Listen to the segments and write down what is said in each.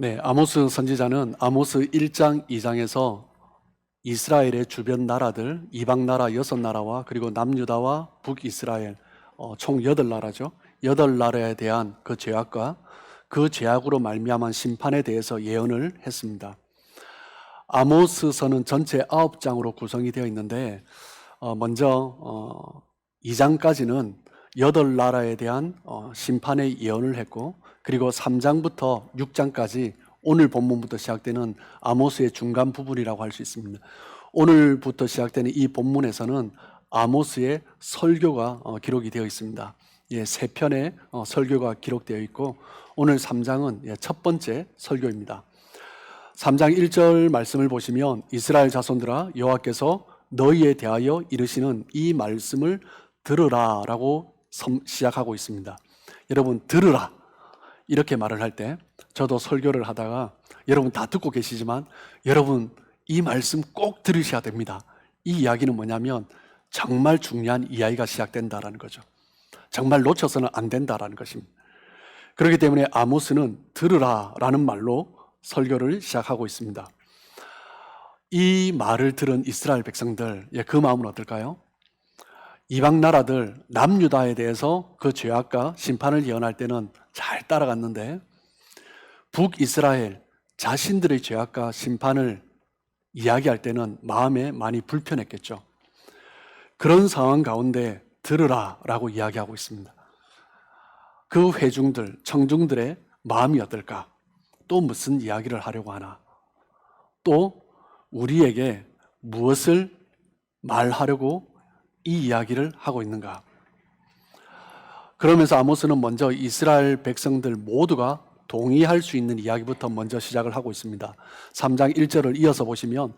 네, 아모스 선지자는 아모스 1장, 2장에서 이스라엘의 주변 나라들, 이방 나라 6나라와 그리고 남유다와 북이스라엘 총 8나라죠. 8나라에 대한 그 죄악과 그 죄악으로 말미암은 심판에 대해서 예언을 했습니다. 아모스서는 전체 9장으로 구성이 되어 있는데 먼저 2장까지는 8나라에 대한 심판의 예언을 했고, 그리고 3장부터 6장까지 오늘 본문부터 시작되는 아모스의 중간 부분이라고 할 수 있습니다. 오늘부터 시작되는 이 본문에서는 아모스의 설교가 기록이 되어 있습니다. 세 편의 설교가 기록되어 있고, 오늘 3장은 첫 번째 설교입니다. 3장 1절 말씀을 보시면 이스라엘 자손들아, 여호와께서 너희에 대하여 이르시는 이 말씀을 들으라 라고 시작하고 있습니다. 여러분, 들으라 이렇게 말을 할 때, 저도 설교를 하다가 여러분 다 듣고 계시지만 여러분 이 말씀 꼭 들으셔야 됩니다. 이 이야기는 뭐냐면 정말 중요한 이야기가 시작된다라는 거죠. 정말 놓쳐서는 안 된다라는 것입니다. 그렇기 때문에 아모스는 들으라 라는 말로 설교를 시작하고 있습니다. 이 말을 들은 이스라엘 백성들, 그 마음은 어떨까요? 이방 나라들, 남유다에 대해서 그 죄악과 심판을 예언할 때는 잘 따라갔는데, 북이스라엘 자신들의 죄악과 심판을 이야기할 때는 마음에 많이 불편했겠죠. 그런 상황 가운데 들으라 라고 이야기하고 있습니다. 그 회중들, 청중들의 마음이 어떨까? 또 무슨 이야기를 하려고 하나? 또 우리에게 무엇을 말하려고 이 이야기를 하고 있는가? 그러면서 아모스는 먼저 이스라엘 백성들 모두가 동의할 수 있는 이야기부터 먼저 시작을 하고 있습니다. 3장 1절을 이어서 보시면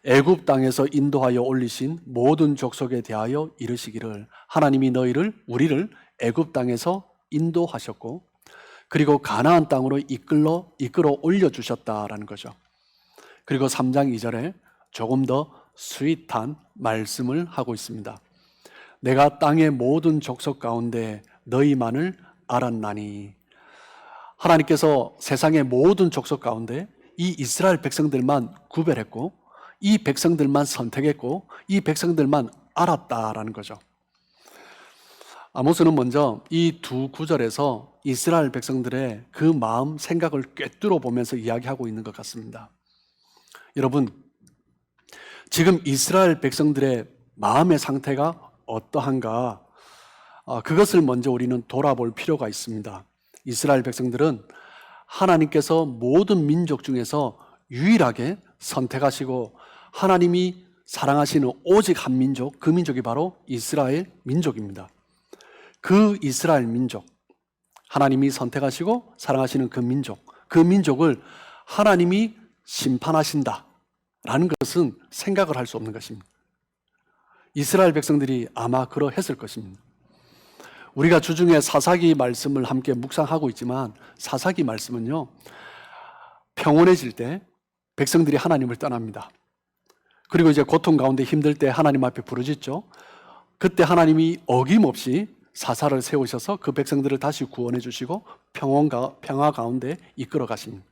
애굽 땅에서 인도하여 올리신 모든 족속에 대하여 이르시기를, 하나님이 우리를 애굽 땅에서 인도하셨고 그리고 가나안 땅으로 이끌어 올려주셨다라는 거죠. 그리고 3장 2절에 조금 더 스윗한 말씀을 하고 있습니다. 내가 땅의 모든 족속 가운데 너희만을 알았나니. 하나님께서 세상의 모든 족속 가운데 이 이스라엘 백성들만 구별했고, 이 백성들만 선택했고, 이 백성들만 알았다라는 거죠. 아모스는 먼저 이 두 구절에서 이스라엘 백성들의 그 마음, 생각을 꿰뚫어 보면서 이야기하고 있는 것 같습니다. 여러분, 지금 이스라엘 백성들의 마음의 상태가 어떠한가? 그것을 먼저 우리는 돌아볼 필요가 있습니다. 이스라엘 백성들은 하나님께서 모든 민족 중에서 유일하게 선택하시고 하나님이 사랑하시는 오직 한 민족, 그 민족이 바로 이스라엘 민족입니다. 그 이스라엘 민족, 하나님이 선택하시고 사랑하시는 그 민족을 하나님이 심판하신다라는 것은 생각을 할 수 없는 것입니다. 이스라엘 백성들이 아마 그러했을 것입니다. 우리가 주중에 사사기 말씀을 함께 묵상하고 있지만, 사사기 말씀은요, 평온해질 때 백성들이 하나님을 떠납니다. 그리고 이제 고통 가운데 힘들 때 하나님 앞에 부르짖죠. 그때 하나님이 어김없이 사사를 세우셔서 그 백성들을 다시 구원해 주시고 평화 가운데 이끌어 가십니다.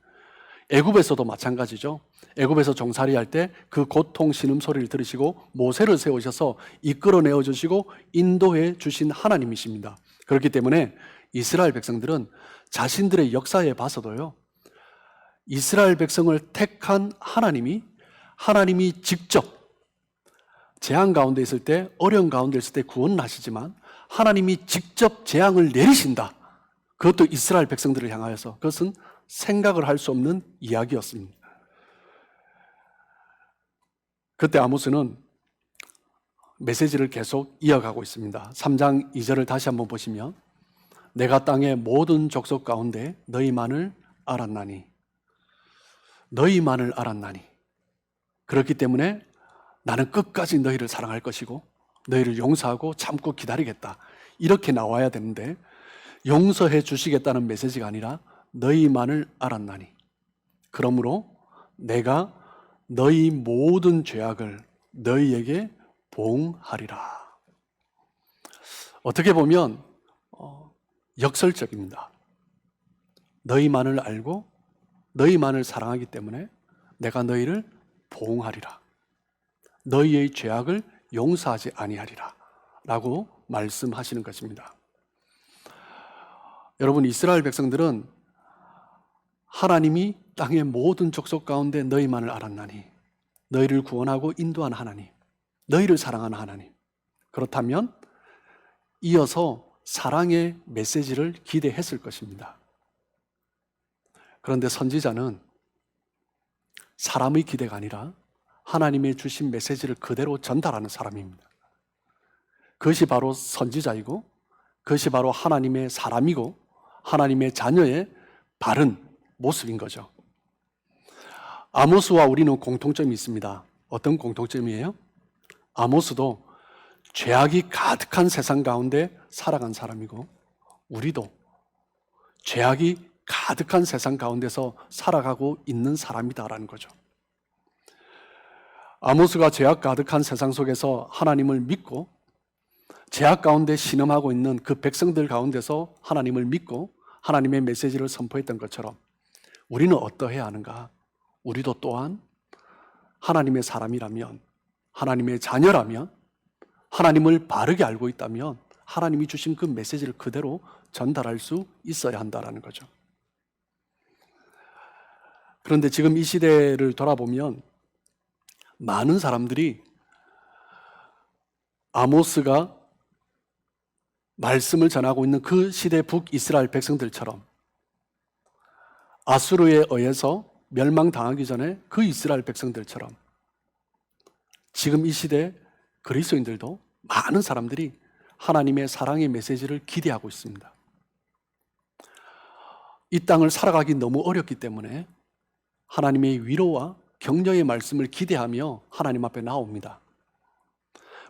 애굽에서도 마찬가지죠. 애굽에서 종살이할 때 그 고통 신음소리를 들으시고 모세를 세우셔서 이끌어내어 주시고 인도해 주신 하나님이십니다. 그렇기 때문에 이스라엘 백성들은 자신들의 역사에 봐서도요, 이스라엘 백성을 택한 하나님이 직접 재앙 가운데 있을 때, 어려운 가운데 있을 때 구원을 하시지만 하나님이 직접 재앙을 내리신다. 그것도 이스라엘 백성들을 향하여서, 그것은 생각을 할 수 없는 이야기였습니다. 그때 아모스는 메시지를 계속 이어가고 있습니다. 3장 2절을 다시 한번 보시면 내가 땅의 모든 족속 가운데 너희만을 알았나니. 너희만을 알았나니. 그렇기 때문에 나는 끝까지 너희를 사랑할 것이고 너희를 용서하고 참고 기다리겠다. 이렇게 나와야 되는데 용서해 주시겠다는 메시지가 아니라 너희만을 알았나니. 그러므로 내가 너희 모든 죄악을 너희에게 보응하리라. 어떻게 보면 역설적입니다. 너희만을 알고 너희만을 사랑하기 때문에 내가 너희를 보응하리라. 너희의 죄악을 용서하지 아니하리라 라고 말씀하시는 것입니다. 여러분, 이스라엘 백성들은 하나님이 땅의 모든 족속 가운데 너희만을 알았나니, 너희를 구원하고 인도한 하나님, 너희를 사랑하는 하나님, 그렇다면 이어서 사랑의 메시지를 기대했을 것입니다. 그런데 선지자는 사람의 기대가 아니라 하나님의 주신 메시지를 그대로 전달하는 사람입니다. 그것이 바로 선지자이고, 그것이 바로 하나님의 사람이고 하나님의 자녀의 바른 모습인 거죠. 아모스와 우리는 공통점이 있습니다. 어떤 공통점이에요? 아모스도 죄악이 가득한 세상 가운데 살아간 사람이고, 우리도 죄악이 가득한 세상 가운데서 살아가고 있는 사람이다라는 거죠. 아모스가 죄악 가득한 세상 속에서 하나님을 믿고 죄악 가운데 신음하고 있는 그 백성들 가운데서 하나님을 믿고 하나님의 메시지를 선포했던 것처럼 우리는 어떠해야 하는가? 우리도 또한 하나님의 사람이라면, 하나님의 자녀라면, 하나님을 바르게 알고 있다면 하나님이 주신 그 메시지를 그대로 전달할 수 있어야 한다는 거죠. 그런데 지금 이 시대를 돌아보면 많은 사람들이 아모스가 말씀을 전하고 있는 그 시대 북이스라엘 백성들처럼 아수르에 의해서 멸망당하기 전에 그 이스라엘 백성들처럼 지금 이 시대 그리스도인들도 많은 사람들이 하나님의 사랑의 메시지를 기대하고 있습니다. 이 땅을 살아가기 너무 어렵기 때문에 하나님의 위로와 격려의 말씀을 기대하며 하나님 앞에 나옵니다.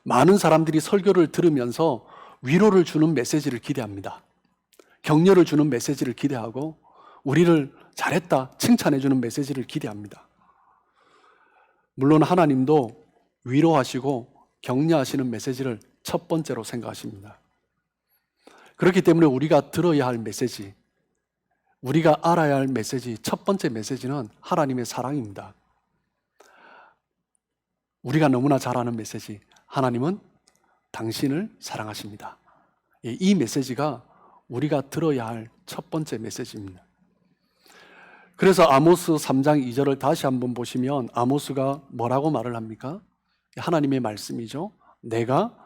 많은 사람들이 설교를 들으면서 위로를 주는 메시지를 기대합니다. 격려를 주는 메시지를 기대하고 우리를 잘했다 칭찬해 주는 메시지를 기대합니다. 물론 하나님도 위로하시고 격려하시는 메시지를 첫 번째로 생각하십니다. 그렇기 때문에 우리가 들어야 할 메시지, 우리가 알아야 할 메시지, 첫 번째 메시지는 하나님의 사랑입니다. 우리가 너무나 잘 아는 메시지, 하나님은 당신을 사랑하십니다. 이 메시지가 우리가 들어야 할 첫 번째 메시지입니다. 그래서 아모스 3장 2절을 다시 한번 보시면 아모스가 뭐라고 말을 합니까? 하나님의 말씀이죠. 내가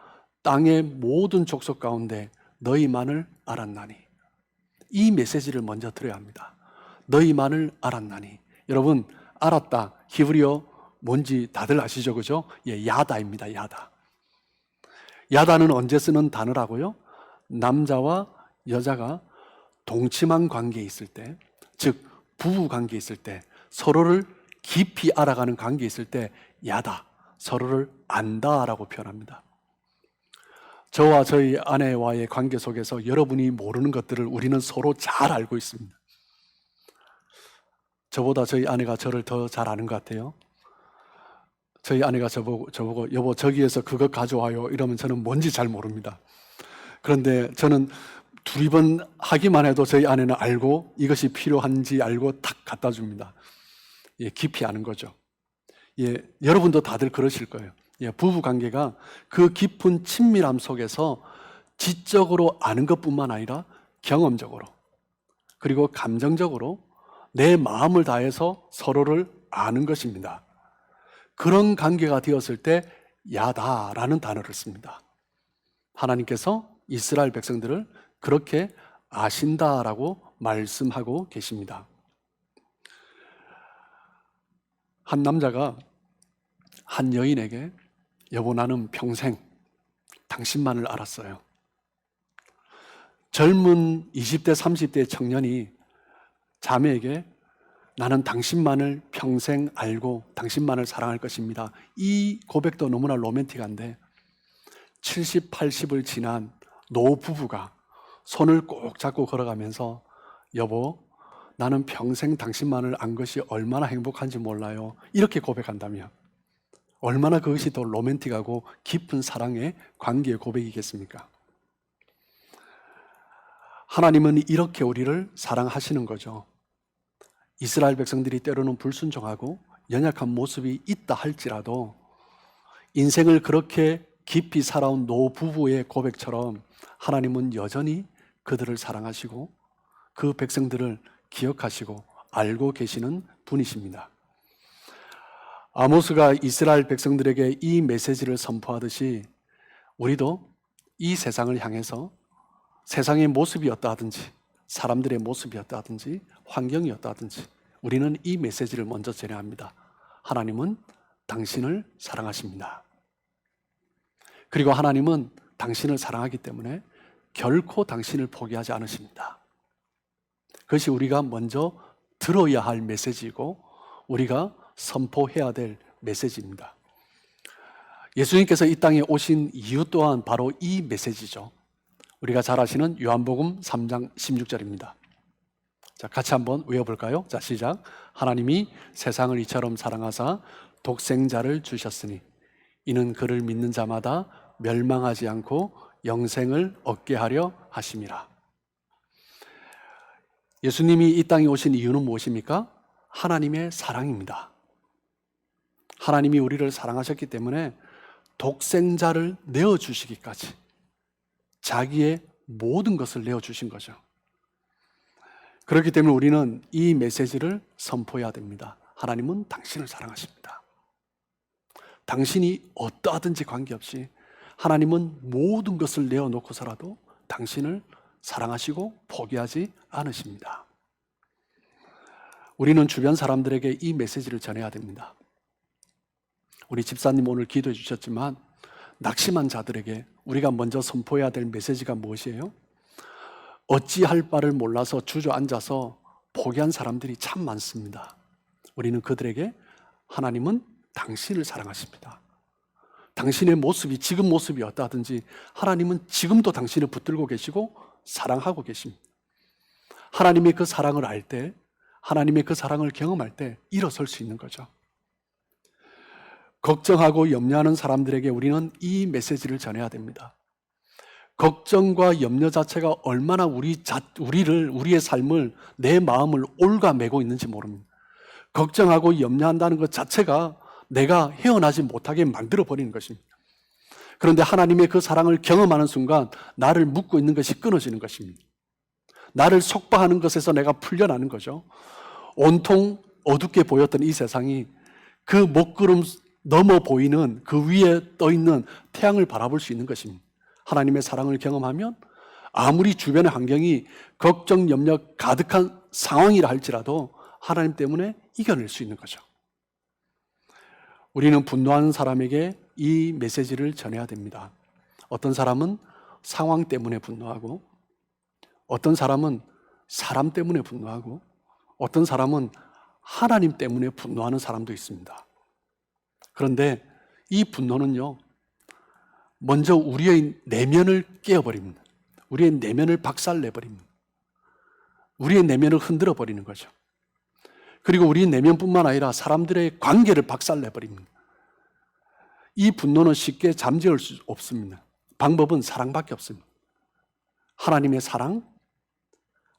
땅의 모든 족속 가운데 너희만을 알았나니. 이 메시지를 먼저 들어야 합니다. 너희만을 알았나니. 여러분, 알았다, 히브리어 뭔지 다들 아시죠? 그죠? 야다입니다. 야다. 야다는 언제 쓰는 단어라고요? 남자와 여자가 동침한 관계에 있을 때, 즉 부부 관계에 있을 때, 서로를 깊이 알아가는 관계에 있을 때 야다, 서로를 안다라고 표현합니다. 저와 저희 아내와의 관계 속에서 여러분이 모르는 것들을 우리는 서로 잘 알고 있습니다. 저보다 저희 아내가 저를 더 잘 아는 것 같아요. 저희 아내가 저보고 여보 저기에서 그거 가져와요 이러면 저는 뭔지 잘 모릅니다. 그런데 저는 두리번 하기만 해도 저희 아내는 알고 이것이 필요한지 알고 탁 갖다 줍니다. 깊이 아는 거죠. 여러분도 다들 그러실 거예요. 부부 관계가 그 깊은 친밀함 속에서 지적으로 아는 것뿐만 아니라 경험적으로 그리고 감정적으로 내 마음을 다해서 서로를 아는 것입니다. 그런 관계가 되었을 때 야다라는 단어를 씁니다. 하나님께서 이스라엘 백성들을 그렇게 아신다라고 말씀하고 계십니다. 한 남자가 한 여인에게 여보 나는 평생 당신만을 알았어요. 젊은 20대 30대 청년이 자매에게 나는 당신만을 평생 알고 당신만을 사랑할 것입니다. 이 고백도 너무나 로맨틱한데 70, 80을 지난 노부부가 손을 꼭 잡고 걸어가면서 여보 나는 평생 당신만을 안 것이 얼마나 행복한지 몰라요. 이렇게 고백한다면 얼마나 그것이 더 로맨틱하고 깊은 사랑의 관계의 고백이겠습니까? 하나님은 이렇게 우리를 사랑하시는 거죠. 이스라엘 백성들이 때로는 불순종하고 연약한 모습이 있다 할지라도 인생을 그렇게 깊이 살아온 노부부의 고백처럼 하나님은 여전히 그들을 사랑하시고 그 백성들을 기억하시고 알고 계시는 분이십니다. 아모스가 이스라엘 백성들에게 이 메시지를 선포하듯이 우리도 이 세상을 향해서 세상의 모습이었다 하든지 사람들의 모습이었다 하든지 환경이었다 하든지 우리는 이 메시지를 먼저 전해야 합니다. 하나님은 당신을 사랑하십니다. 그리고 하나님은 당신을 사랑하기 때문에 결코 당신을 포기하지 않으십니다. 그것이 우리가 먼저 들어야 할 메시지이고 우리가 선포해야 될 메시지입니다. 예수님께서 이 땅에 오신 이유 또한 바로 이 메시지죠. 우리가 잘 아시는 요한복음 3장 16절입니다. 자, 같이 한번 외워볼까요? 자, 시작. 하나님이 세상을 이처럼 사랑하사 독생자를 주셨으니 이는 그를 믿는 자마다 멸망하지 않고 영생을 얻게 하려 하심이라. 예수님이 이 땅에 오신 이유는 무엇입니까? 하나님의 사랑입니다. 하나님이 우리를 사랑하셨기 때문에 독생자를 내어주시기까지 자기의 모든 것을 내어주신 거죠. 그렇기 때문에 우리는 이 메시지를 선포해야 됩니다. 하나님은 당신을 사랑하십니다. 당신이 어떠하든지 관계없이 하나님은 모든 것을 내어놓고서라도 당신을 사랑하시고 포기하지 않으십니다. 우리는 주변 사람들에게 이 메시지를 전해야 됩니다. 우리 집사님 오늘 기도해 주셨지만 낙심한 자들에게 우리가 먼저 선포해야 될 메시지가 무엇이에요? 어찌할 바를 몰라서 주저앉아서 포기한 사람들이 참 많습니다. 우리는 그들에게 하나님은 당신을 사랑하십니다. 당신의 모습이 지금 모습이 어떠하든지 하나님은 지금도 당신을 붙들고 계시고 사랑하고 계십니다. 하나님의 그 사랑을 알 때, 하나님의 그 사랑을 경험할 때 일어설 수 있는 거죠. 걱정하고 염려하는 사람들에게 우리는 이 메시지를 전해야 됩니다. 걱정과 염려 자체가 얼마나 우리의 삶을, 내 마음을 갉아매고 있는지 모릅니다. 걱정하고 염려한다는 것 자체가 내가 헤어나지 못하게 만들어버리는 것입니다. 그런데 하나님의 그 사랑을 경험하는 순간 나를 묶고 있는 것이 끊어지는 것입니다. 나를 속박하는 것에서 내가 풀려나는 거죠. 온통 어둡게 보였던 이 세상이 그 먹구름 넘어 보이는 그 위에 떠 있는 태양을 바라볼 수 있는 것입니다. 하나님의 사랑을 경험하면 아무리 주변의 환경이 걱정, 염려 가득한 상황이라 할지라도 하나님 때문에 이겨낼 수 있는 거죠. 우리는 분노하는 사람에게 이 메시지를 전해야 됩니다. 어떤 사람은 상황 때문에 분노하고, 어떤 사람은 사람 때문에 분노하고, 어떤 사람은 하나님 때문에 분노하는 사람도 있습니다. 그런데 이 분노는요, 먼저 우리의 내면을 깨어버립니다. 우리의 내면을 박살내버립니다. 우리의 내면을 흔들어버리는 거죠. 그리고 우리 내면뿐만 아니라 사람들의 관계를 박살내버립니다. 이 분노는 쉽게 잠재울 수 없습니다. 방법은 사랑밖에 없습니다. 하나님의 사랑,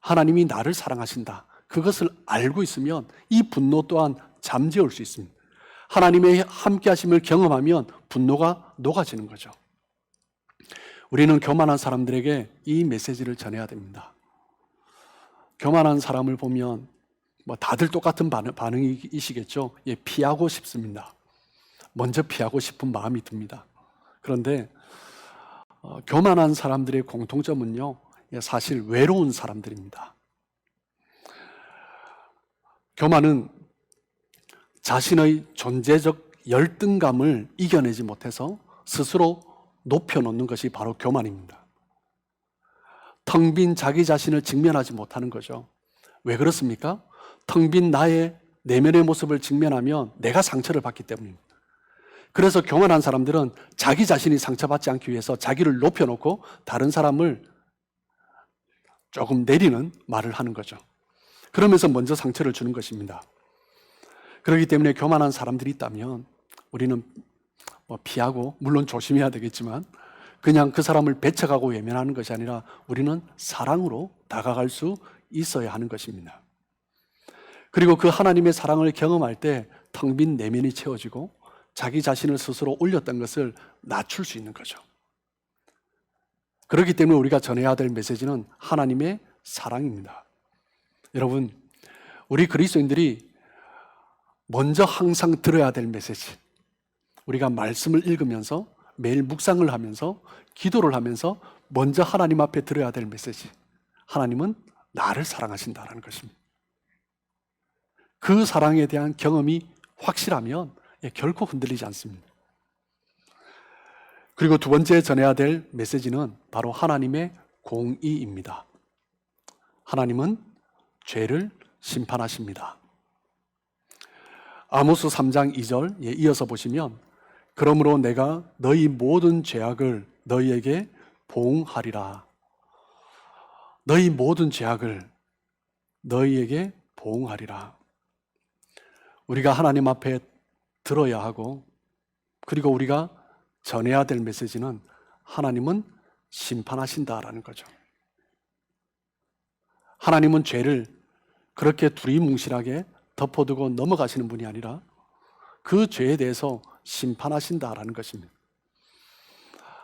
하나님이 나를 사랑하신다. 그것을 알고 있으면 이 분노 또한 잠재울 수 있습니다. 하나님의 함께 하심을 경험하면 분노가 녹아지는 거죠. 우리는 교만한 사람들에게 이 메시지를 전해야 됩니다. 교만한 사람을 보면 다들 똑같은 반응이시겠죠. 예, 피하고 싶습니다. 먼저 피하고 싶은 마음이 듭니다. 그런데 교만한 사람들의 공통점은요, 사실 외로운 사람들입니다. 교만은 자신의 존재적 열등감을 이겨내지 못해서 스스로 높여놓는 것이 바로 교만입니다. 텅 빈 자기 자신을 직면하지 못하는 거죠. 왜 그렇습니까? 텅 빈 나의 내면의 모습을 직면하면 내가 상처를 받기 때문입니다. 그래서 교만한 사람들은 자기 자신이 상처받지 않기 위해서 자기를 높여놓고 다른 사람을 조금 내리는 말을 하는 거죠. 그러면서 먼저 상처를 주는 것입니다. 그렇기 때문에 교만한 사람들이 있다면 우리는 피하고, 물론 조심해야 되겠지만 그냥 그 사람을 배척하고 외면하는 것이 아니라 우리는 사랑으로 다가갈 수 있어야 하는 것입니다. 그리고 그 하나님의 사랑을 경험할 때 텅 빈 내면이 채워지고 자기 자신을 스스로 올렸던 것을 낮출 수 있는 거죠. 그렇기 때문에 우리가 전해야 될 메시지는 하나님의 사랑입니다. 여러분, 우리 그리스도인들이 먼저 항상 들어야 될 메시지, 우리가 말씀을 읽으면서 매일 묵상을 하면서 기도를 하면서 먼저 하나님 앞에 들어야 될 메시지, 하나님은 나를 사랑하신다라는 것입니다. 그 사랑에 대한 경험이 확실하면 결코 흔들리지 않습니다. 그리고 두 번째 전해야 될 메시지는 바로 하나님의 공의입니다. 하나님은 죄를 심판하십니다. 아모스 3장 2절 이어서 보시면, 그러므로 내가 너희 모든 죄악을 너희에게 보응하리라. 너희 모든 죄악을 너희에게 보응하리라. 우리가 하나님 앞에 들어야 하고, 그리고 우리가 전해야 될 메시지는 하나님은 심판하신다라는 거죠. 하나님은 죄를 그렇게 두리뭉실하게 덮어두고 넘어가시는 분이 아니라 그 죄에 대해서 심판하신다라는 것입니다.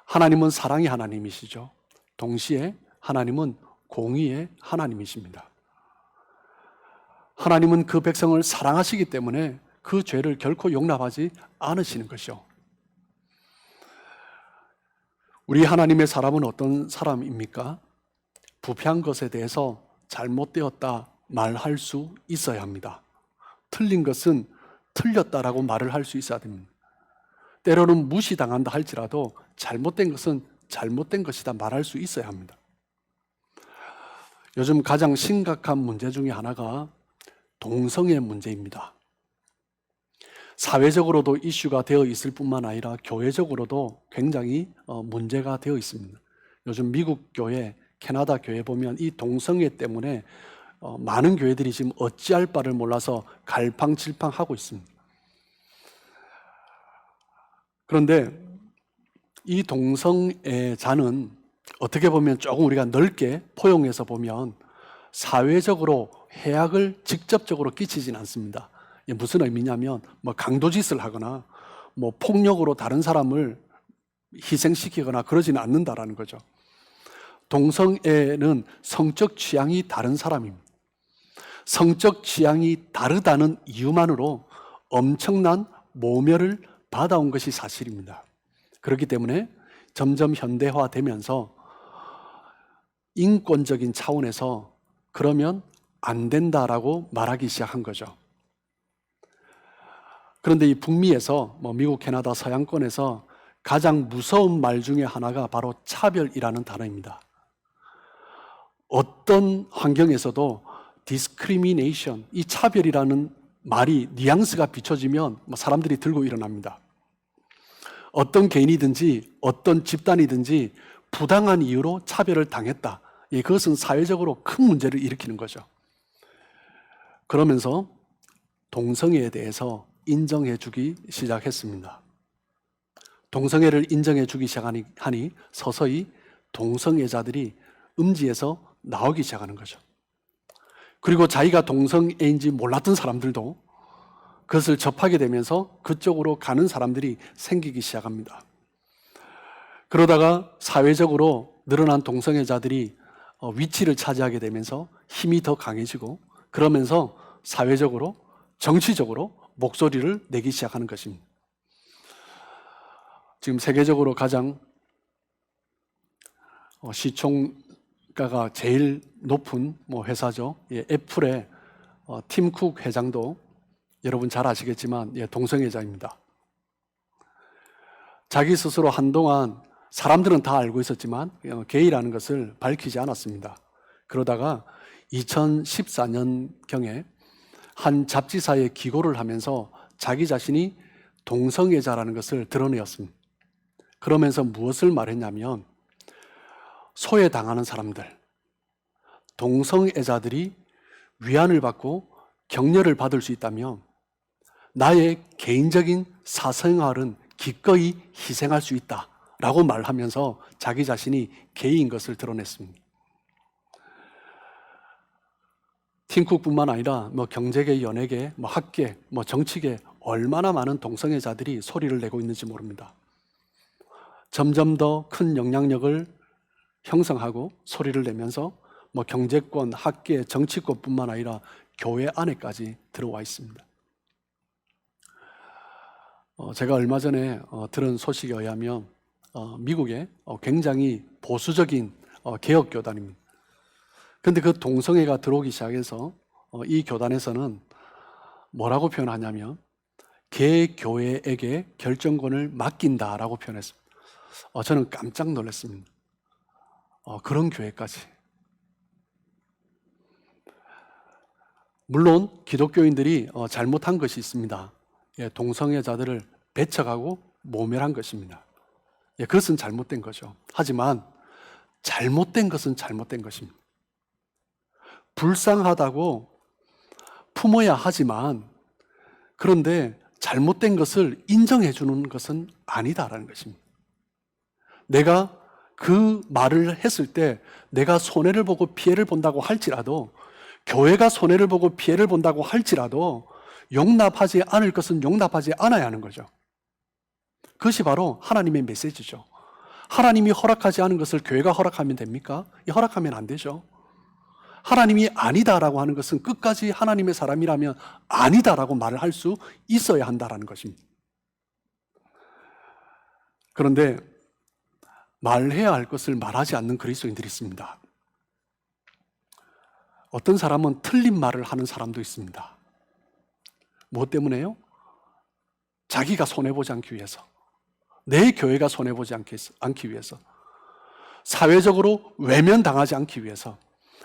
하나님은 사랑의 하나님이시죠. 동시에 하나님은 공의의 하나님이십니다. 하나님은 그 백성을 사랑하시기 때문에 그 죄를 결코 용납하지 않으시는 것이요. 우리 하나님의 사람은 어떤 사람입니까? 부패한 것에 대해서 잘못되었다 말할 수 있어야 합니다. 틀린 것은 틀렸다라고 말을 할 수 있어야 됩니다. 때로는 무시당한다 할지라도 잘못된 것은 잘못된 것이다 말할 수 있어야 합니다. 요즘 가장 심각한 문제 중에 하나가 동성애 문제입니다. 사회적으로도 이슈가 되어 있을 뿐만 아니라 교회적으로도 굉장히 문제가 되어 있습니다. 요즘 미국 교회, 캐나다 교회 보면 이 동성애 때문에 많은 교회들이 지금 어찌할 바를 몰라서 갈팡질팡하고 있습니다. 그런데 이 동성애자는 어떻게 보면 조금 우리가 넓게 포용해서 보면 사회적으로 해악을 직접적으로 끼치진 않습니다. 이게 무슨 의미냐면 강도짓을 하거나 폭력으로 다른 사람을 희생시키거나 그러지는 않는다라는 거죠. 동성애는 성적 취향이 다른 사람입니다. 성적 취향이 다르다는 이유만으로 엄청난 모멸을 받아온 것이 사실입니다. 그렇기 때문에 점점 현대화되면서 인권적인 차원에서 그러면 안 된다라고 말하기 시작한 거죠. 그런데 이 북미에서 미국, 캐나다, 서양권에서 가장 무서운 말 중에 하나가 바로 차별이라는 단어입니다. 어떤 환경에서도 discrimination, 이 차별이라는 말이 뉘앙스가 비춰지면 사람들이 들고 일어납니다. 어떤 개인이든지 어떤 집단이든지 부당한 이유로 차별을 당했다. 그것은 사회적으로 큰 문제를 일으키는 거죠. 그러면서 동성애에 대해서 인정해 주기 시작했습니다. 동성애를 인정해 주기 시작하니 서서히 동성애자들이 음지에서 나오기 시작하는 거죠. 그리고 자기가 동성애인지 몰랐던 사람들도 그것을 접하게 되면서 그쪽으로 가는 사람들이 생기기 시작합니다. 그러다가 사회적으로 늘어난 동성애자들이 위치를 차지하게 되면서 힘이 더 강해지고, 그러면서 사회적으로, 정치적으로 목소리를 내기 시작하는 것입니다. 지금 세계적으로 가장 시총가가 제일 높은 회사죠. 애플의 팀 쿡 회장도 여러분 잘 아시겠지만 동성애자입니다. 자기 스스로 한동안 사람들은 다 알고 있었지만 게이라는 것을 밝히지 않았습니다. 그러다가 2014년경에 한 잡지사에 기고를 하면서 자기 자신이 동성애자라는 것을 드러내었습니다. 그러면서 무엇을 말했냐면, 소외당하는 사람들, 동성애자들이 위안을 받고 격려를 받을 수 있다면 나의 개인적인 사생활은 기꺼이 희생할 수 있다라고 말하면서 자기 자신이 게이인 것을 드러냈습니다. 팀쿡뿐만 아니라 경제계, 연예계, 학계, 정치계 얼마나 많은 동성애자들이 소리를 내고 있는지 모릅니다. 점점 더 큰 영향력을 형성하고 소리를 내면서 경제권, 학계, 정치권뿐만 아니라 교회 안에까지 들어와 있습니다. 제가 얼마 전에 들은 소식에 의하면 미국의 굉장히 보수적인 개혁교단입니다. 그런데 그 동성애가 들어오기 시작해서 이 교단에서는 뭐라고 표현하냐면 개교회에게 결정권을 맡긴다라고 표현했습니다. 저는 깜짝 놀랐습니다. 그런 교회까지. 물론 기독교인들이 잘못한 것이 있습니다. 동성애자들을 배척하고 모멸한 것입니다. 그것은 잘못된 거죠. 하지만 잘못된 것은 잘못된 것입니다. 불쌍하다고 품어야 하지만, 그런데 잘못된 것을 인정해 주는 것은 아니다라는 것입니다. 내가 그 말을 했을 때 내가 손해를 보고 피해를 본다고 할지라도, 교회가 손해를 보고 피해를 본다고 할지라도 용납하지 않을 것은 용납하지 않아야 하는 거죠. 그것이 바로 하나님의 메시지죠. 하나님이 허락하지 않은 것을 교회가 허락하면 됩니까? 허락하면 안 되죠. 하나님이 아니다라고 하는 것은 끝까지 하나님의 사람이라면 아니다라고 말을 할 수 있어야 한다라는 것입니다. 그런데 말해야 할 것을 말하지 않는 그리스도인들이 있습니다. 어떤 사람은 틀린 말을 하는 사람도 있습니다. 무엇 때문에요? 자기가 손해보지 않기 위해서, 내 교회가 손해보지 않기 위해서, 사회적으로 외면당하지 않기 위해서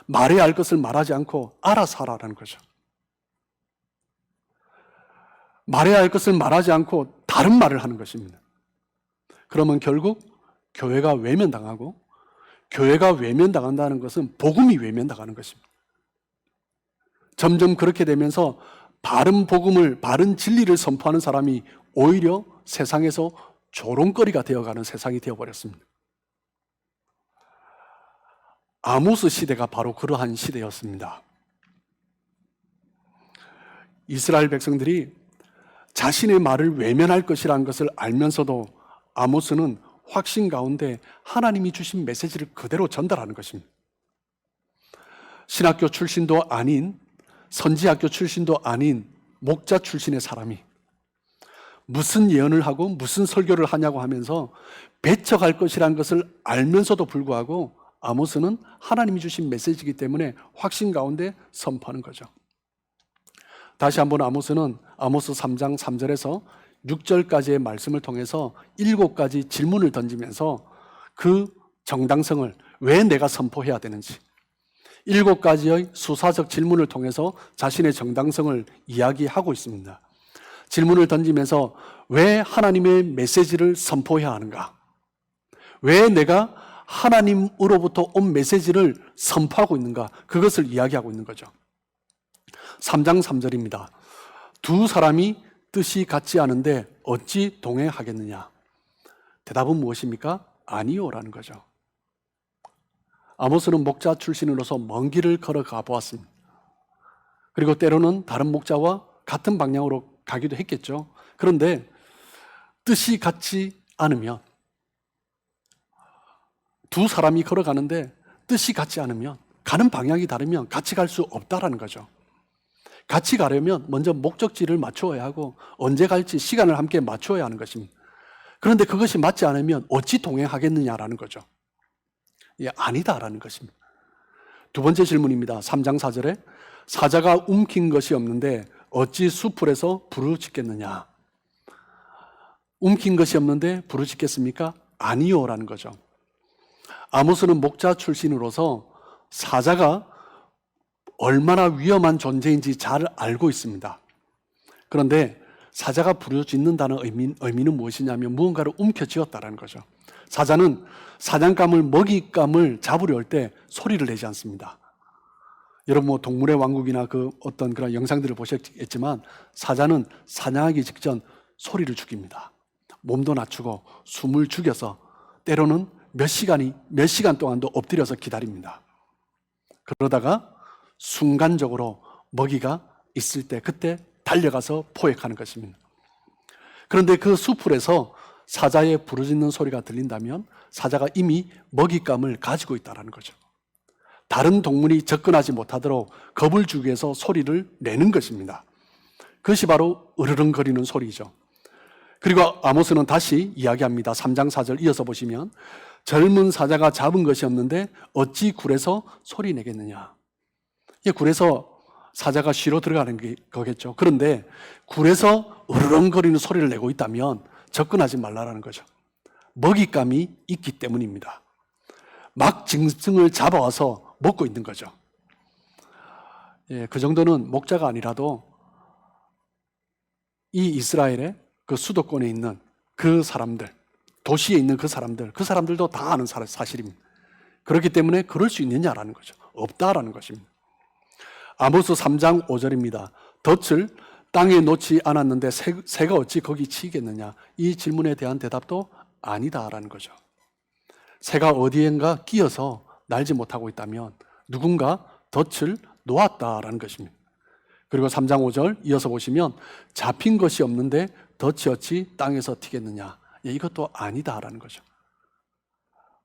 말해야 할 것을 말하지 않고 알아서 하라는 거죠. 말해야 할 것을 말하지 않고 다른 말을 하는 것입니다. 그러면 결국 교회가 외면당하고, 교회가 외면당한다는 것은 복음이 외면당하는 것입니다. 점점 그렇게 되면서 바른 복음을, 바른 진리를 선포하는 사람이 오히려 세상에서 조롱거리가 되어가는 세상이 되어버렸습니다. 아모스 시대가 바로 그러한 시대였습니다. 이스라엘 백성들이 자신의 말을 외면할 것이라는 것을 알면서도 아모스는 확신 가운데 하나님이 주신 메시지를 그대로 전달하는 것입니다. 신학교 출신도 아닌, 선지학교 출신도 아닌 목자 출신의 사람이 무슨 예언을 하고 무슨 설교를 하냐고 하면서 배척할 것이라는 것을 알면서도 불구하고 아모스는 하나님이 주신 메시지이기 때문에 확신 가운데 선포하는 거죠. 다시 한번 아모스는 아모스 3장 3절에서 6절까지의 말씀을 통해서 7가지 질문을 던지면서 그 정당성을 왜 내가 선포해야 되는지, 7가지의 수사적 질문을 통해서 자신의 정당성을 이야기하고 있습니다. 질문을 던지면서 왜 하나님의 메시지를 선포해야 하는가? 왜 내가 하나님으로부터 온 메시지를 선포하고 있는가? 그것을 이야기하고 있는 거죠. 3장 3절입니다. 두 사람이 뜻이 같지 않은데 어찌 동행하겠느냐? 대답은 무엇입니까? 아니요라는 거죠. 아모스는 목자 출신으로서 먼 길을 걸어가 보았습니다. 그리고 때로는 다른 목자와 같은 방향으로 가기도 했겠죠. 그런데 뜻이 같지 않으면, 두 사람이 걸어가는데 뜻이 같지 않으면, 가는 방향이 다르면 같이 갈 수 없다라는 거죠. 같이 가려면 먼저 목적지를 맞추어야 하고 언제 갈지 시간을 함께 맞추어야 하는 것입니다. 그런데 그것이 맞지 않으면 어찌 동행하겠느냐라는 거죠. 아니다라는 것입니다. 두 번째 질문입니다. 3장 4절에 사자가 움킨 것이 없는데 어찌 수풀에서 불을 짓겠느냐? 움킨 것이 없는데 불을 짓겠습니까? 아니요라는 거죠. 아모스는 목자 출신으로서 사자가 얼마나 위험한 존재인지 잘 알고 있습니다. 그런데 사자가 부르짖는다는 의미는 무엇이냐면 무언가를 움켜쥐었다는 거죠. 사자는 사냥감을, 먹잇감을 잡으려 할 때 소리를 내지 않습니다. 여러분 동물의 왕국이나 어떤 그런 영상들을 보셨겠지만 사자는 사냥하기 직전 소리를 죽입니다. 몸도 낮추고 숨을 죽여서 때로는 몇 시간 동안도 엎드려서 기다립니다. 그러다가 순간적으로 먹이가 있을 때 그때 달려가서 포획하는 것입니다. 그런데 그 수풀에서 사자의 부르짖는 소리가 들린다면 사자가 이미 먹잇감을 가지고 있다는 거죠. 다른 동물이 접근하지 못하도록 겁을 주기 위해서 소리를 내는 것입니다. 그것이 바로 으르렁거리는 소리죠. 그리고 아모스는 다시 이야기합니다. 3장 4절 이어서 보시면 젊은 사자가 잡은 것이 없는데 어찌 굴에서 소리 내겠느냐. 굴에서 사자가 쉬러 들어가는 거겠죠. 그런데 굴에서 으르렁거리는 소리를 내고 있다면 접근하지 말라는 거죠. 먹잇감이 있기 때문입니다. 막 짐승을 잡아와서 먹고 있는 거죠. 그 정도는 목자가 아니라도 이 이스라엘의 그 수도권에 있는 그 사람들, 도시에 있는 그 사람들도 다 아는 사실입니다. 그렇기 때문에 그럴 수 있느냐라는 거죠. 없다라는 것입니다. 아모스 3장 5절입니다. 덫을 땅에 놓지 않았는데 새가 어찌 거기 치겠느냐. 이 질문에 대한 대답도 아니다라는 거죠. 새가 어디엔가 끼어서 날지 못하고 있다면 누군가 덫을 놓았다라는 것입니다. 그리고 3장 5절 이어서 보시면 잡힌 것이 없는데 덫이 어찌 땅에서 튀겠느냐. 이것도 아니다라는 거죠.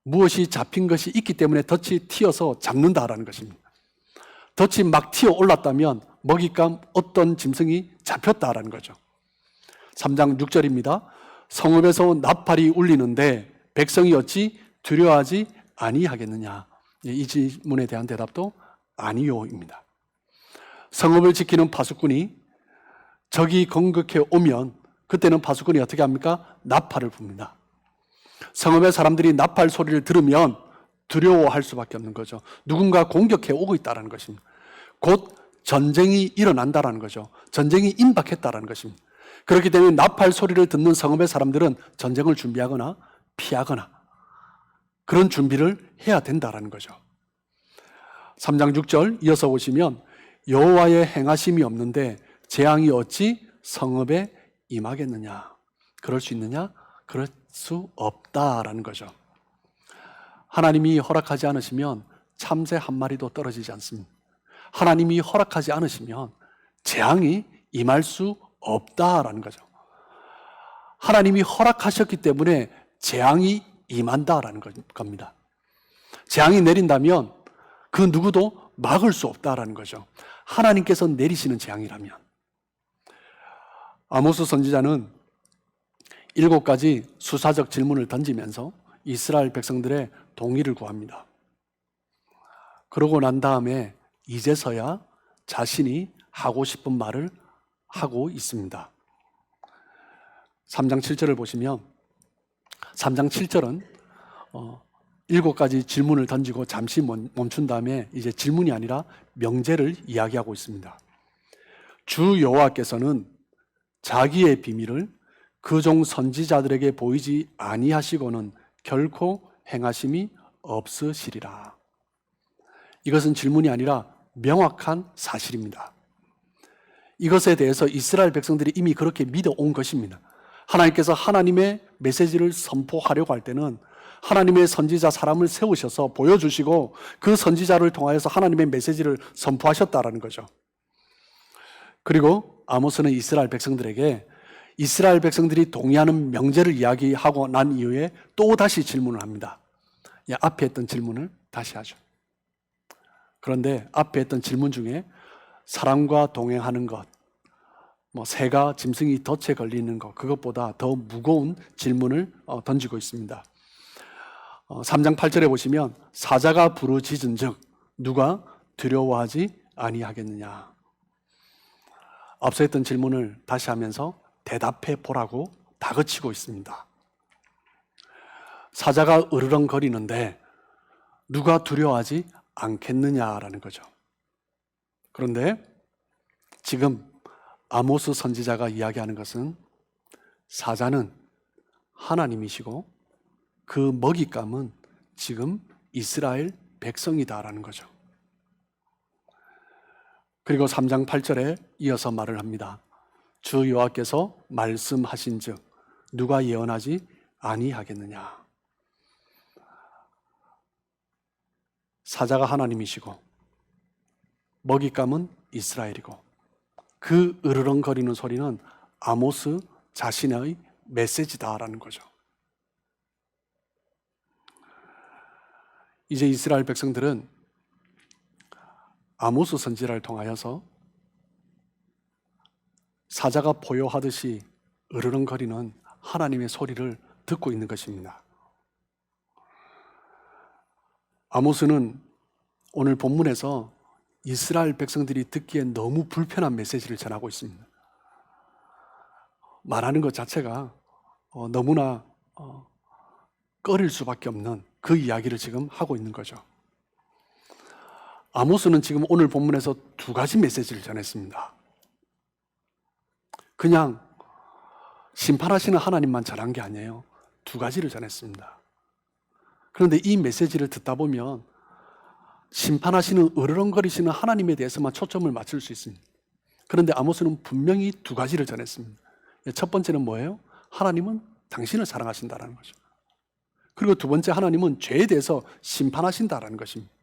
무엇이 잡힌 것이 있기 때문에 덫이 튀어서 잡는다라는 것입니다. 덫이 막 튀어 올랐다면 먹잇감 어떤 짐승이 잡혔다라는 거죠. 3장 6절입니다. 성읍에서 나팔이 울리는데 백성이 어찌 두려워하지 아니하겠느냐. 이 질문에 대한 대답도 아니요입니다. 성읍을 지키는 파수꾼이 적이 공격해 오면 그때는 파수꾼이 어떻게 합니까? 나팔을 붑니다. 성읍의 사람들이 나팔 소리를 들으면 두려워할 수밖에 없는 거죠. 누군가 공격해 오고 있다는 것입니다. 곧 전쟁이 일어난다는 거죠. 전쟁이 임박했다는 것입니다. 그렇기 때문에 나팔 소리를 듣는 성읍의 사람들은 전쟁을 준비하거나 피하거나 그런 준비를 해야 된다는 거죠. 3장 6절 이어서 보시면 여호와의 행하심이 없는데 재앙이 어찌 성읍에 임하겠느냐. 그럴 수 있느냐? 그럴 수 없다라는 거죠. 하나님이 허락하지 않으시면 참새 한 마리도 떨어지지 않습니다. 하나님이 허락하지 않으시면 재앙이 임할 수 없다라는 거죠. 하나님이 허락하셨기 때문에 재앙이 임한다라는 겁니다. 재앙이 내린다면 그 누구도 막을 수 없다라는 거죠. 하나님께서 내리시는 재앙이라면. 아모스 선지자는 7가지 수사적 질문을 던지면서 이스라엘 백성들의 동의를 구합니다. 그러고 난 다음에 이제서야 자신이 하고 싶은 말을 하고 있습니다. 3장 7절을 보시면 3장 7절은 7가지 질문을 던지고 잠시 멈춘 다음에 이제 질문이 아니라 명제를 이야기하고 있습니다. 주 여호와께서는 자기의 비밀을 그 종 선지자들에게 보이지 아니하시고는 결코 행하심이 없으시리라. 이것은 질문이 아니라 명확한 사실입니다. 이것에 대해서 이스라엘 백성들이 이미 그렇게 믿어온 것입니다. 하나님께서 하나님의 메시지를 선포하려고 할 때는 하나님의 선지자 사람을 세우셔서 보여주시고 그 선지자를 통하여서 하나님의 메시지를 선포하셨다라는 거죠. 그리고 아모스는 이스라엘 백성들에게 이스라엘 백성들이 동의하는 명제를 이야기하고 난 이후에 또 다시 질문을 합니다. 앞에 했던 질문을 다시 하죠. 그런데 앞에 했던 질문 중에 사람과 동행하는 것, 새가 짐승이 덫에 걸리는 것, 그것보다 더 무거운 질문을 던지고 있습니다. 3장 8절에 보시면 사자가 부르짖은즉 누가 두려워하지 아니하겠느냐. 앞서 했던 질문을 다시 하면서 대답해 보라고 다그치고 있습니다. 사자가 으르렁거리는데 누가 두려워하지 않겠느냐라는 거죠. 그런데 지금 아모스 선지자가 이야기하는 것은 사자는 하나님이시고 그 먹잇감은 지금 이스라엘 백성이다라는 거죠. 그리고 3장 8절에 이어서 말을 합니다. 주 여호와께서 말씀하신즉 누가 예언하지 아니하겠느냐. 사자가 하나님이시고 먹잇감은 이스라엘이고 그 으르렁거리는 소리는 아모스 자신의 메시지다라는 거죠. 이제 이스라엘 백성들은 아모스 선지자를 통하여서 사자가 포효하듯이 으르렁거리는 하나님의 소리를 듣고 있는 것입니다. 아모스는 오늘 본문에서 이스라엘 백성들이 듣기에 너무 불편한 메시지를 전하고 있습니다. 말하는 것 자체가 너무나 꺼릴 수밖에 없는 그 이야기를 지금 하고 있는 거죠. 아모스는 지금 오늘 본문에서 두 가지 메시지를 전했습니다. 그냥 심판하시는 하나님만 전한 게 아니에요. 두 가지를 전했습니다. 그런데 이 메시지를 듣다 보면 심판하시는 으르렁거리시는 하나님에 대해서만 초점을 맞출 수 있습니다. 그런데 아모스는 분명히 두 가지를 전했습니다. 첫 번째는 뭐예요? 하나님은 당신을 사랑하신다는 거죠. 그리고 두 번째, 하나님은 죄에 대해서 심판하신다는 것입니다.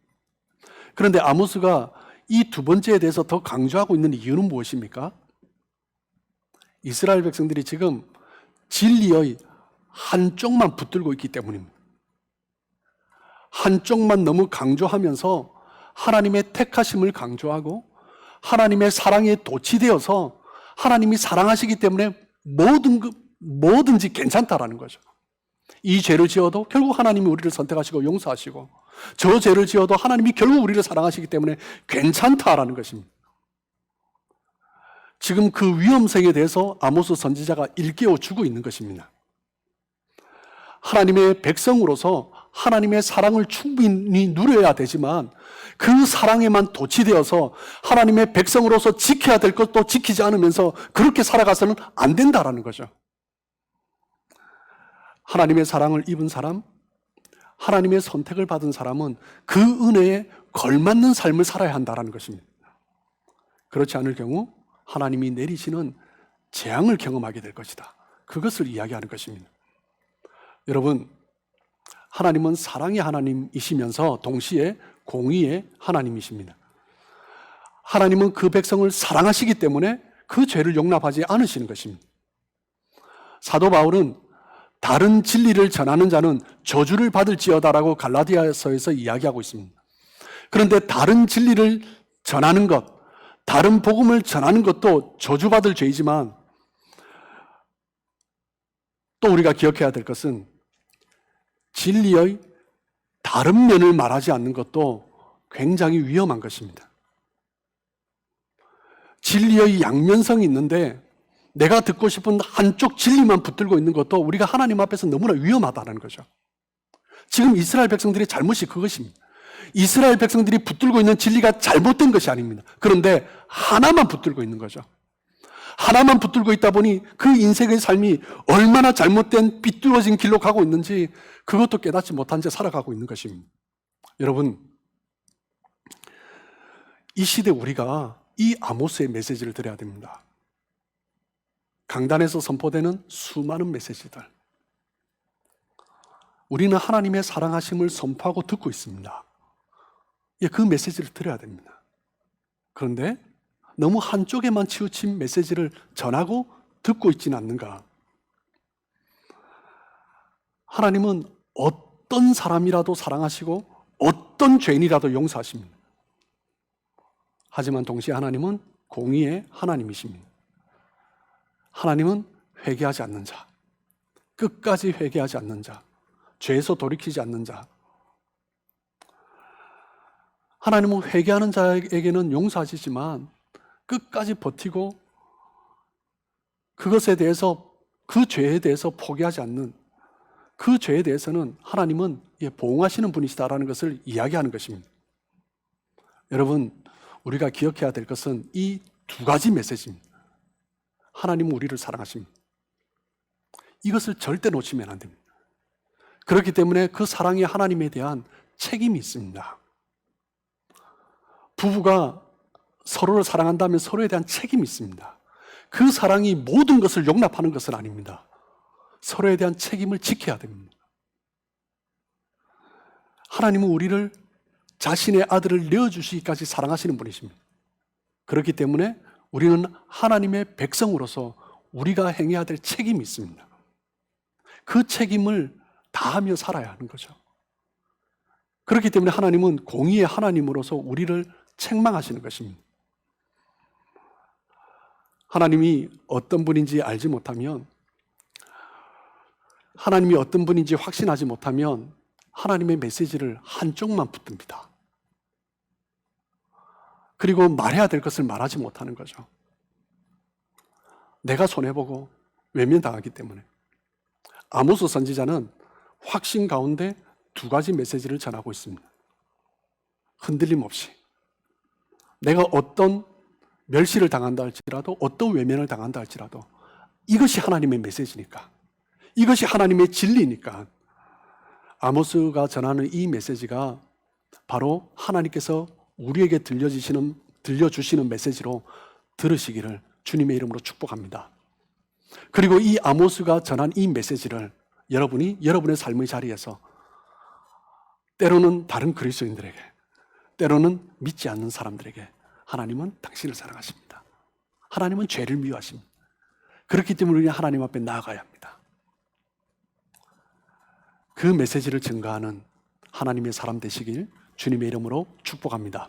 그런데 아모스가 이 두 번째에 대해서 더 강조하고 있는 이유는 무엇입니까? 이스라엘 백성들이 지금 진리의 한쪽만 붙들고 있기 때문입니다. 한쪽만 너무 강조하면서 하나님의 택하심을 강조하고 하나님의 사랑에 도취되어서 하나님이 사랑하시기 때문에 뭐든지 괜찮다라는 거죠. 이 죄를 지어도 결국 하나님이 우리를 선택하시고 용서하시고 저 죄를 지어도 하나님이 결국 우리를 사랑하시기 때문에 괜찮다라는 것입니다. 지금 그 위험성에 대해서 아모스 선지자가 일깨워 주고 있는 것입니다. 하나님의 백성으로서 하나님의 사랑을 충분히 누려야 되지만 그 사랑에만 도취되어서 하나님의 백성으로서 지켜야 될 것도 지키지 않으면서 그렇게 살아가서는 안 된다라는 거죠. 하나님의 사랑을 입은 사람, 하나님의 선택을 받은 사람은 그 은혜에 걸맞는 삶을 살아야 한다는 것입니다. 그렇지 않을 경우 하나님이 내리시는 재앙을 경험하게 될 것이다. 그것을 이야기하는 것입니다. 여러분, 하나님은 사랑의 하나님이시면서 동시에 공의의 하나님이십니다. 하나님은 그 백성을 사랑하시기 때문에 그 죄를 용납하지 않으시는 것입니다. 사도 바울은 다른 진리를 전하는 자는 저주를 받을지어다라고 갈라디아서에서 이야기하고 있습니다. 그런데 다른 진리를 전하는 것, 다른 복음을 전하는 것도 저주받을 죄이지만 또 우리가 기억해야 될 것은 진리의 다른 면을 말하지 않는 것도 굉장히 위험한 것입니다. 진리의 양면성이 있는데 내가 듣고 싶은 한쪽 진리만 붙들고 있는 것도 우리가 하나님 앞에서 너무나 위험하다는 거죠. 지금 이스라엘 백성들의 잘못이 그것입니다. 이스라엘 백성들이 붙들고 있는 진리가 잘못된 것이 아닙니다. 그런데 하나만 붙들고 있는 거죠. 하나만 붙들고 있다 보니 그 인생의 삶이 얼마나 잘못된 삐뚤어진 길로 가고 있는지 그것도 깨닫지 못한 채 살아가고 있는 것입니다. 여러분, 이 시대 우리가 이 아모스의 메시지를 드려야 됩니다. 강단에서 선포되는 수많은 메시지들, 우리는 하나님의 사랑하심을 선포하고 듣고 있습니다. 그 메시지를 드려야 됩니다. 그런데 너무 한쪽에만 치우친 메시지를 전하고 듣고 있지는 않는가? 하나님은 어떤 사람이라도 사랑하시고 어떤 죄인이라도 용서하십니다. 하지만 동시에 하나님은 공의의 하나님이십니다. 하나님은 회개하지 않는 자, 끝까지 회개하지 않는 자, 죄에서 돌이키지 않는 자, 하나님은 회개하는 자에게는 용서하시지만 끝까지 버티고 그것에 대해서, 그 죄에 대해서 포기하지 않는, 그 죄에 대해서는 하나님은 보응하시는 분이시다라는 것을 이야기하는 것입니다. 여러분, 우리가 기억해야 될 것은 이 두 가지 메시지입니다. 하나님은 우리를 사랑하십니다. 이것을 절대 놓치면 안 됩니다. 그렇기 때문에 그 사랑의 하나님에 대한 책임이 있습니다. 부부가 서로를 사랑한다면 서로에 대한 책임이 있습니다. 그 사랑이 모든 것을 용납하는 것은 아닙니다. 서로에 대한 책임을 지켜야 됩니다. 하나님은 우리를 자신의 아들을 내어주시기까지 사랑하시는 분이십니다. 그렇기 때문에 우리는 하나님의 백성으로서 우리가 행해야 될 책임이 있습니다. 그 책임을 다하며 살아야 하는 거죠. 그렇기 때문에 하나님은 공의의 하나님으로서 우리를 책망하시는 것입니다. 하나님이 어떤 분인지 알지 못하면, 하나님이 어떤 분인지 확신하지 못하면 하나님의 메시지를 한쪽만 붙듭니다. 그리고 말해야 될 것을 말하지 못하는 거죠. 내가 손해보고 외면당하기 때문에. 아모스 선지자는 확신 가운데 두 가지 메시지를 전하고 있습니다. 흔들림 없이. 내가 어떤 멸시를 당한다 할지라도, 어떤 외면을 당한다 할지라도 이것이 하나님의 메시지니까, 이것이 하나님의 진리니까 아모스가 전하는 이 메시지가 바로 하나님께서 우리에게 들려주시는 메시지로 들으시기를 주님의 이름으로 축복합니다. 그리고 이 아모스가 전한 이 메시지를 여러분이 여러분의 삶의 자리에서 때로는 다른 그리스도인들에게, 때로는 믿지 않는 사람들에게 하나님은 당신을 사랑하십니다. 하나님은 죄를 미워하십니다. 그렇기 때문에 우리는 하나님 앞에 나아가야 합니다. 그 메시지를 증거하는 하나님의 사람 되시길 주님의 이름으로 축복합니다.